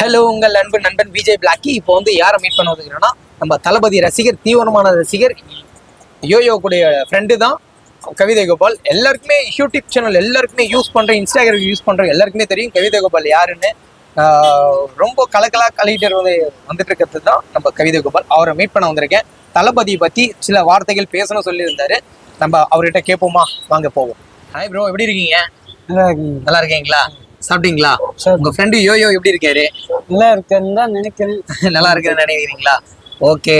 Hello, உங்கள் அன்பு நண்பன் விஜய் பிளாக்கி. இப்போ வந்து யாரை மீட் பண்ண வந்துக்கிறோன்னா, நம்ம தளபதி ரசிகர், தீவிரமான ரசிகர், யோயோ கூடிய ஃப்ரெண்டு தான் கவிதை கோபால். எல்லாருக்குமே யூடியூப் சேனல் எல்லாருக்குமே யூஸ் பண்ணுற, இன்ஸ்டாகிராம் யூஸ் பண்ணுற எல்லாருக்குமே தெரியும் கவிதை கோபால் யாருன்னு. ரொம்ப கலெக்டர் வந்துட்டு இருக்கிறது தான் நம்ம கவிதை கோபால். அவரை மீட் பண்ண வந்திருக்கேன். தளபதி பற்றி சில வார்த்தைகள் பேசணும்னு சொல்லியிருந்தாரு. நம்ம அவர்கிட்ட கேட்போமா? வாங்க போவோம். ஹாய் ப்ரோ, எப்படி இருக்கீங்க? நல்லா இருக்கீங்களா? சாப்பிட்டீங்களா? உங்க ஃப்ரெண்டு யோயோ எப்படி இருக்காரு? நல்லா இருக்கேன்னு தான் நினைக்கிறேன். நல்லா இருக்குன்னு நினைக்கிறீங்களா? ஓகே.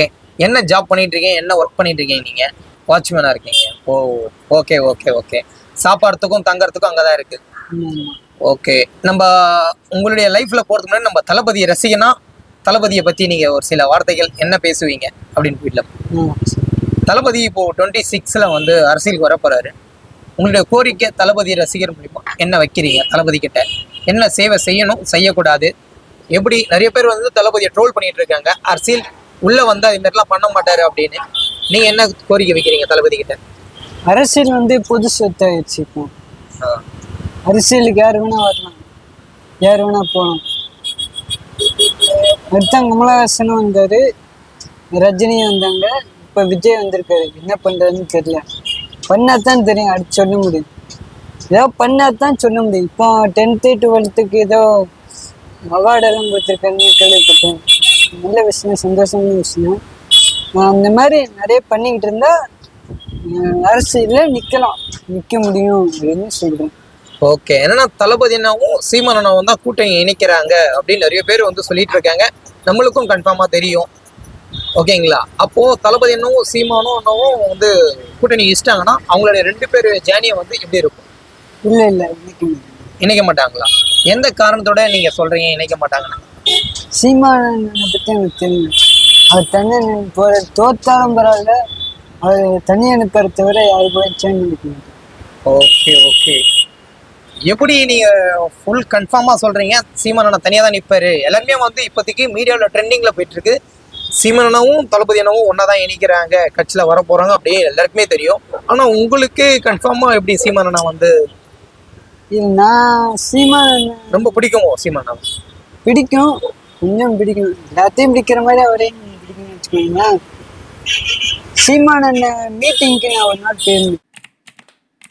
என்ன ஜாப் பண்ணிட்டு இருக்கீங்க? என்ன ஒர்க் பண்ணிட்டு இருக்கீங்க? நீங்க வாட்ச்மேனா இருக்கீங்க. ஓ, ஓகே ஓகே ஓகே. சாப்பாடுறதுக்கும் தங்கறதுக்கும் அங்கதான் இருக்கு. ஓகே. நம்ம உங்களுடைய லைஃப்ல போறதுக்கு முன்னாடி நம்ம தளபதி ரசிகனா, தளபதியை பத்தி நீங்க ஒரு சில வார்த்தைகள் என்ன பேசுவீங்க அப்படின்னு வீட்டில். தளபதி இப்போ 26ல வந்து அரசியலுக்கு வர போறாரு. உங்களுடைய கோரிக்கை தளபதி ரசிகர் மூலியமா என்ன வைக்கிறீங்க? தளபதி கிட்ட என்ன சேவை செய்யணும், செய்யக்கூடாது? எப்படி நிறைய பேர் வந்து தளபதியை ட்ரோல் பண்ணிட்டு இருக்காங்க, அரசியல் உள்ள வந்தா இந்த மாதிரிலாம் பண்ண மாட்டாரு அப்படின்னு. நீங்க என்ன கோரிக்கை வைக்கிறீங்க தளபதி கிட்ட? அரசியல் வந்து பொது சொத்து ஆயிடுச்சு. இப்போ அரசியலுக்கு யார் வேணா வரலாம், யார் வேணா போகலாம். அடுத்த கமலஹாசனும் வந்தாரு, ரஜினியும் வந்தாங்க, இப்போ விஜய் வந்திருக்காரு. என்ன பண்றதுன்னு தெரியல. பண்ணாதான் தெரியும், அடுத்து சொல்ல முடியும். ஏதோ பண்ணாதான் சொல்ல முடியும். இப்போ 10th 12th ஏதோ அவார்டெல்லாம் கொடுத்துருக்காருன்னு கேள்விப்பட்டேன். நல்ல விஷயம், சந்தோஷமான விஷயம். அந்த மாதிரி நிறைய பண்ணிக்கிட்டு இருந்தா அரசியல்ல நிக்க முடியும் அப்படின்னு சொல்றேன். ஓகே. என்னன்னா தளபதி அண்ணாவும் சீமான் அண்ணாவும் தான் கூட்டணி இணைக்கிறாங்க அப்படின்னு நிறைய பேர் வந்து சொல்லிட்டு இருக்காங்க. நம்மளுக்கும் கன்ஃபார்மா தெரியும். ஓகேங்களா? அப்போ தளபதி அண்ணாவும் சீமானும் அண்ணாவும் வந்து கூட்டணி இஷ்டாங்கன்னா அவங்களுடைய 2 பேர் ஜேர்னியை வந்து எப்படி இருக்கும்? இல்ல இணைக்க மாட்டாங்களா? எந்த காரணத்தோட நீங்க சொல்றீங்க இணைக்க மாட்டாங்கன்னா? சீமானை பத்தி எனக்கு தெரியும். அவர் தனி போற தோத்தாலும் பரவாயில்ல, அவர் தனி அனுப்புற தவிர யாரு கூட சேர்ந்து நிற்க. Okay okay. எப்படி நீங்க ஃபுல் கன்ஃபார்மா சொல்றீங்க சீமான் அண்ணா தனியா தான் நிற்பாரு? எல்லாருமே வந்து இப்போதைக்கு மீடியாவில் ட்ரெண்டிங்ல போயிட்டு இருக்கு. சீமான் அண்ணாவும் தளபதி அண்ணாவும் ஒன்னா இணைக்கிறாங்க, கட்சியில வர போறாங்க அப்படியே எல்லாருக்குமே தெரியும். ஆனா உங்களுக்கு கன்ஃபார்மா எப்படி சீமான் அண்ணா வந்து? நான் சீமான் ரொம்ப பிடிக்குமோ? சீமான் அண்ணா பிடிக்கும், கொஞ்சம் பிடிக்கும். எல்லாத்தையும் பிடிக்கிற மாதிரி அவரே பிடிக்கும்னு வச்சுக்கோங்களேன். சீமான் அண்ணன் மீட்டிங்க்கு நான் ஒரு நாள் போயிருந்தேன்.